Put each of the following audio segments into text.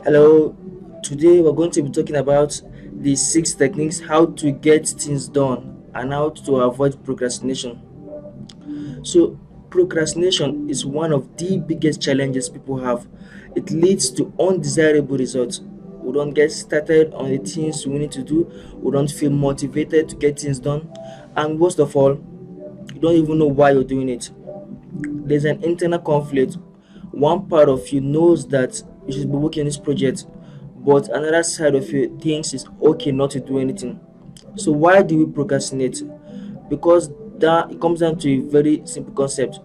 Hello, today we're going to be talking about the six techniques how to get things done and how to avoid procrastination. So, procrastination is one of the biggest challenges people have. It leads to undesirable results. We don't get started on the things we need to do, we don't feel motivated to get things done, and worst of all, you don't even know why you're doing it. There's an internal conflict. One part of you knows that you should be working on this project, but another side of you thinks it's okay not to do anything. So why do we procrastinate? Because that it comes down to a very simple concept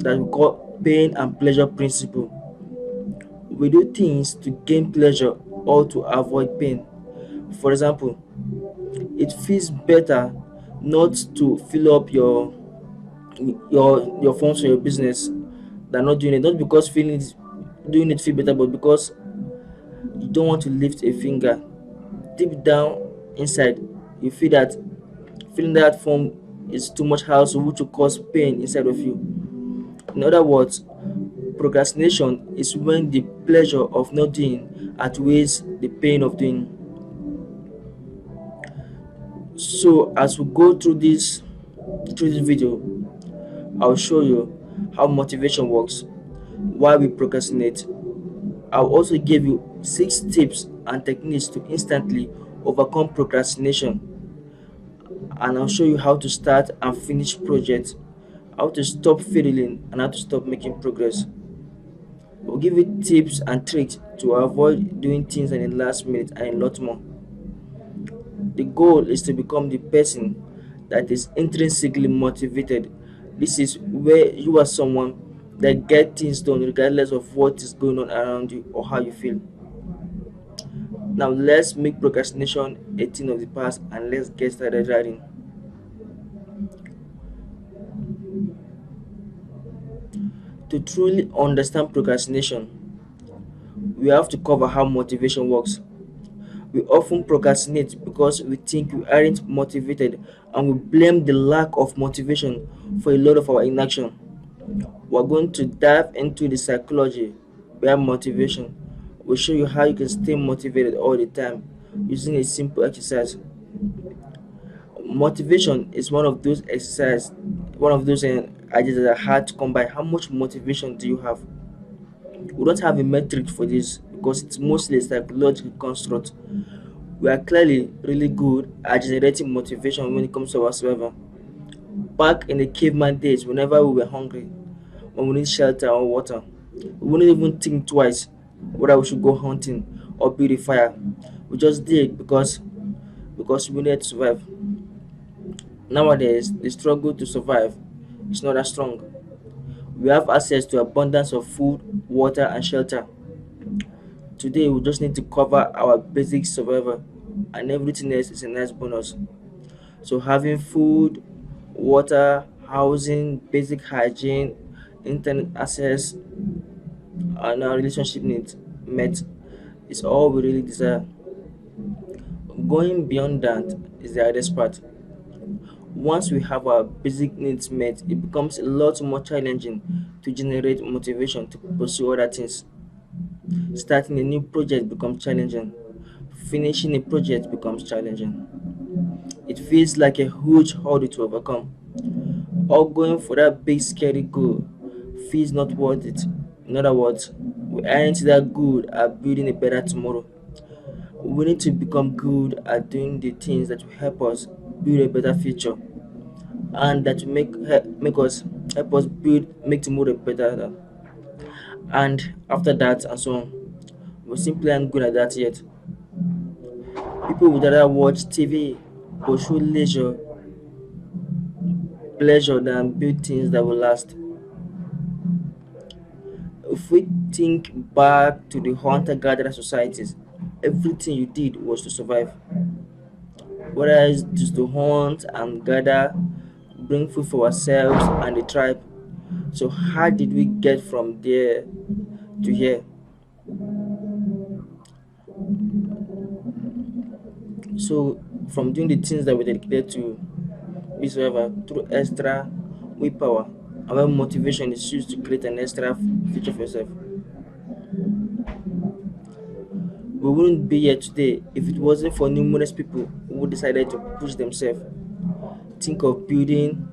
that we call pain and pleasure principle. We do things to gain pleasure or to avoid pain. For example, it feels better not to fill up your funds for your business than not doing it. Not because doing it feel better, but because you don't want to lift a finger. Deep down inside, you feel that filling that form is too much hassle, which will cause pain inside of you. In other words, procrastination is when the pleasure of not doing outweighs the pain of doing. So as we go through this video, I'll show you how motivation works, why we procrastinate. I'll also give you six tips and techniques to instantly overcome procrastination, and I'll show you how to start and finish projects, how to stop failing, and how to stop making progress. We'll give you tips and tricks to avoid doing things in the last minute and a lot more. The goal is to become the person that is intrinsically motivated. This is where you are someone that get things done regardless of what is going on around you or how you feel. Now let's make procrastination a thing of the past and let's get started writing. To truly understand procrastination, we have to cover how motivation works. We often procrastinate because we think we aren't motivated and we blame the lack of motivation for a lot of our inaction. We're going to dive into the psychology behind motivation. We'll show you how you can stay motivated all the time using a simple exercise. Motivation is one of those ideas that are hard to come by. How much motivation do you have? We don't have a metric for this because it's mostly a psychological construct. We are clearly really good at generating motivation when it comes to our survival. Back in the caveman days, whenever we were hungry, when we need shelter or water, we wouldn't even think twice whether we should go hunting or build a fire. We just did because we needed to survive. Nowadays, the struggle to survive is not as strong. We have access to abundance of food, water, and shelter. Today, we just need to cover our basic survival, and everything else is a nice bonus. So, having food, water, housing, basic hygiene, internet access, and our relationship needs met is all we really desire. Going beyond that is the hardest part. Once we have our basic needs met, it becomes a lot more challenging to generate motivation to pursue other things. Starting a new project becomes challenging. Finishing a project becomes challenging. It feels like a huge hurdle to overcome. Or going for that big scary goal feels not worth it. In other words, we aren't that good at building a better tomorrow. We need to become good at doing the things that will help us build a better future and that will make us help us build make tomorrow better. And after that and so on, we simply aren't good at that yet. People would rather watch TV or show leisure pleasure than build things that will last. If we think back to the hunter-gatherer societies, everything you did was to survive. Whether it's just to hunt and gather, bring food for ourselves and the tribe. So how did we get from there to here? So from doing the things that we dedicated to be survivor through extra willpower and when motivation is used to create an extra future for yourself. We wouldn't be here today if it wasn't for numerous people who decided to push themselves, think of building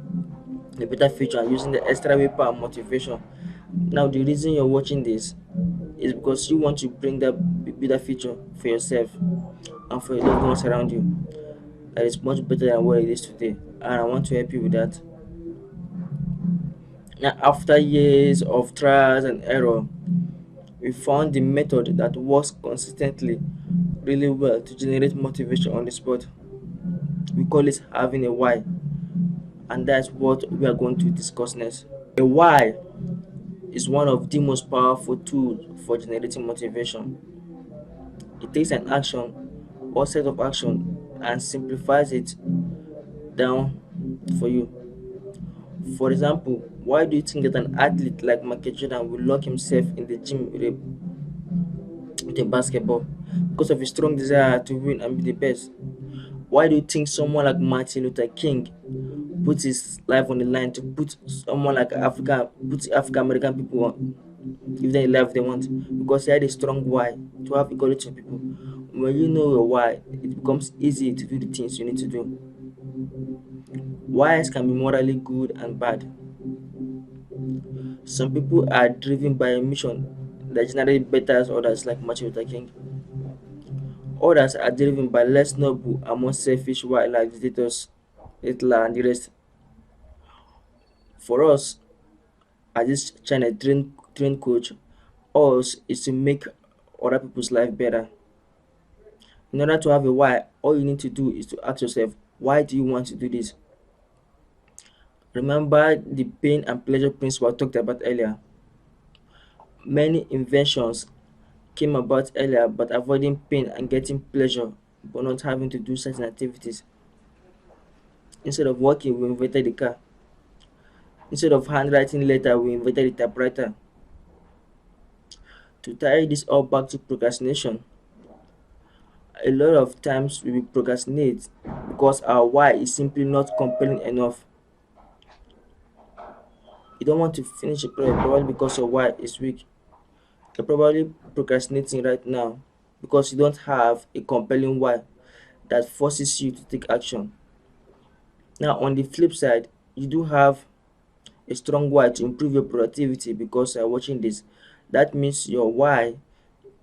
a better future and using the extra willpower and motivation. Now, the reason you're watching this is because you want to bring that better future for yourself and for your loved ones around you that is much better than what it is today. And I want to help you with that. Now, after years of trials and error, we found the method that works consistently really well to generate motivation on the spot. We call it having a why, and that's what we are going to discuss next. A why is one of the most powerful tools for generating motivation. It takes an action or set of action and simplifies it down for you. For example, why do you think that an athlete like Michael Jordan will lock himself in the gym with a basketball? Because of his strong desire to win and be the best. Why do you think someone like Martin Luther King puts his life on the line to put someone like put African American people on, give them the life they want? Because he had a strong why to have equality of people. When you know your why, it becomes easy to do the things you need to do. Whys can be morally good and bad. Some people are driven by a mission that generally betters others, like Martin Luther King. Others are driven by less noble and more selfish why, like dictators, Hitler, and the rest. For us, as this channel train coach, us is to make other people's life better. In order to have a why, all you need to do is to ask yourself, why do you want to do this? Remember the pain and pleasure principle I talked about earlier. Many inventions came about earlier but avoiding pain and getting pleasure but not having to do certain activities. Instead of walking, we invented the car. Instead of handwriting letter, we invented the typewriter. To tie this all back to procrastination, a lot of times we procrastinate because our why is simply not compelling enough. You don't want to finish a project probably because your why is weak. You're probably procrastinating right now because you don't have a compelling why that forces you to take action. Now, on the flip side, you do have a strong why to improve your productivity because you're watching this. That means your why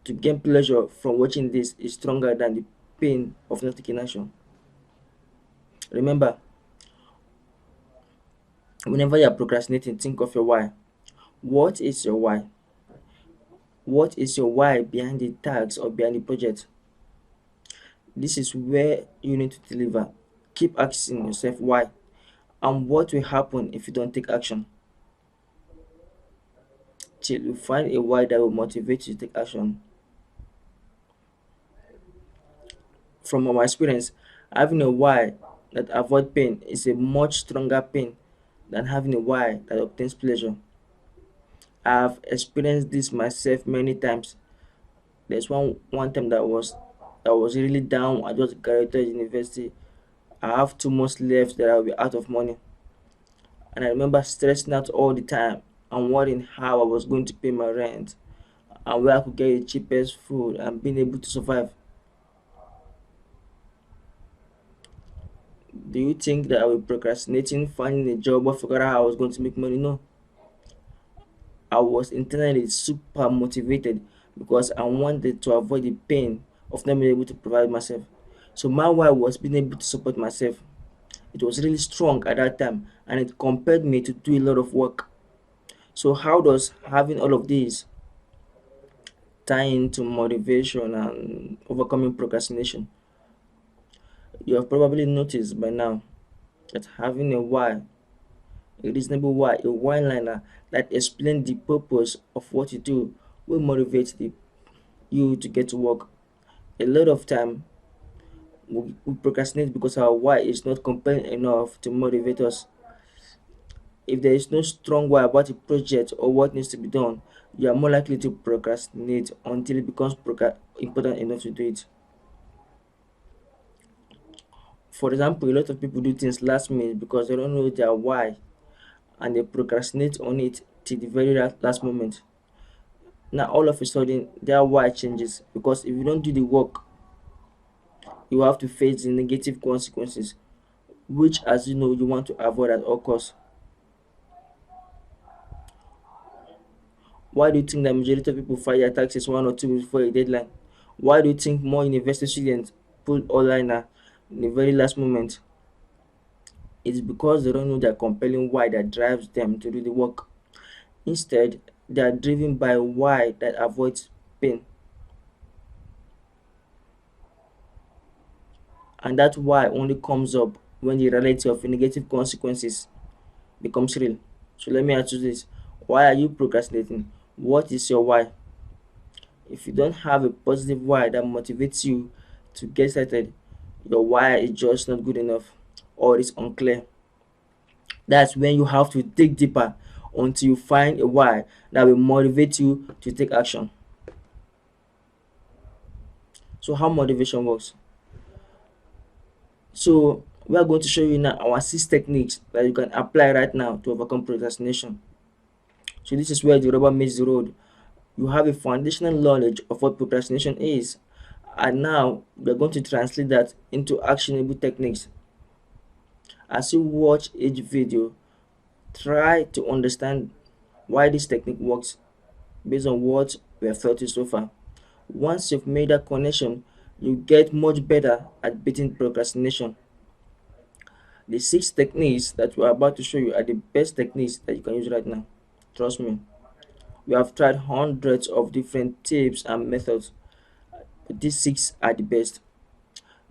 to gain pleasure from watching this is stronger than the pain of not taking action. Remember, whenever you're procrastinating, think of your why. What is your why? What is your why behind the task or behind the project? This is where you need to deliver. Keep asking yourself why and what will happen if you don't take action till you find a why that will motivate you to take action. From our experience, having a why that avoid pain is a much stronger pain than having a why that obtains pleasure. I've experienced this myself many times. There's one time that was really down. I just graduated university. I have 2 months left that I'll be out of money. And I remember stressing out all the time and worrying how I was going to pay my rent and where I could get the cheapest food and being able to survive. Do you think that I was procrastinating finding a job or figure out how I was going to make money? No. I was internally super motivated because I wanted to avoid the pain of not being able to provide myself. So my why was being able to support myself. It was really strong at that time and it compelled me to do a lot of work. So how does having all of these tie into motivation and overcoming procrastination? You have probably noticed by now that having a why, a reasonable why, a one liner that explains the purpose of what you do will motivate you to get to work. A lot of time we procrastinate because our why is not compelling enough to motivate us. If there is no strong why about a project or what needs to be done, you are more likely to procrastinate until it becomes important enough to do it. For example, a lot of people do things last minute because they don't know their why and they procrastinate on it till the very last moment. Now all of a sudden their why changes, because if you don't do the work, you have to face the negative consequences, which, as you know, you want to avoid at all costs. Why do you think the majority of people file their taxes 1 or 2 weeks before a deadline? Why do you think more university students pull online in the very last moment? It's because they don't know their compelling why that drives them to do the work. Instead, they are driven by why that avoids pain. And that why only comes up when the reality of negative consequences becomes real. So let me ask you this. Why are you procrastinating? What is your why? If you don't have a positive why that motivates you to get started, your why is just not good enough, or it's unclear. That's when you have to dig deeper until you find a why that will motivate you to take action. So, how motivation works? So, we are going to show you now our 6 techniques that you can apply right now to overcome procrastination. So, this is where the rubber meets the road. You have a foundational knowledge of what procrastination is, and now we're going to translate that into actionable techniques. As you watch each video, try to understand why this technique works based on what we have felt so far. Once you've made that connection, you get much better at beating procrastination. The 6 techniques that we're about to show you are the best techniques that you can use right now. Trust me. We have tried hundreds of different tips and methods, but these 6 are the best.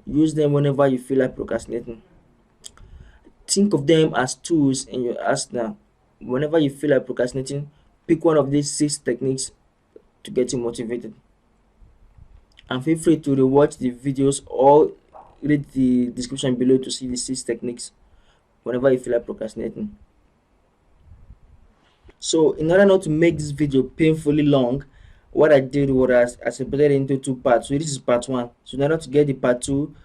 Use them whenever you feel like procrastinating. Think of them as tools in your arsenal. Whenever you feel like procrastinating, pick one of these 6 techniques to get you motivated. And feel free to rewatch the videos or read the description below to see the 6 techniques whenever you feel like procrastinating. So in order not to make this video painfully long, what I did was I separated it into 2 parts. So this is part 1. So in order to get the part 2,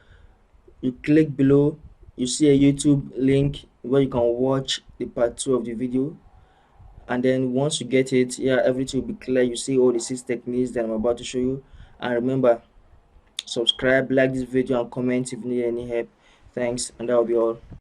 you click below, you see a YouTube link where you can watch the part 2 of the video. And then once you get it, yeah, everything will be clear. You see all the 6 techniques that I'm about to show you. And remember, subscribe, like this video, and comment if you need any help. Thanks, and that will be all.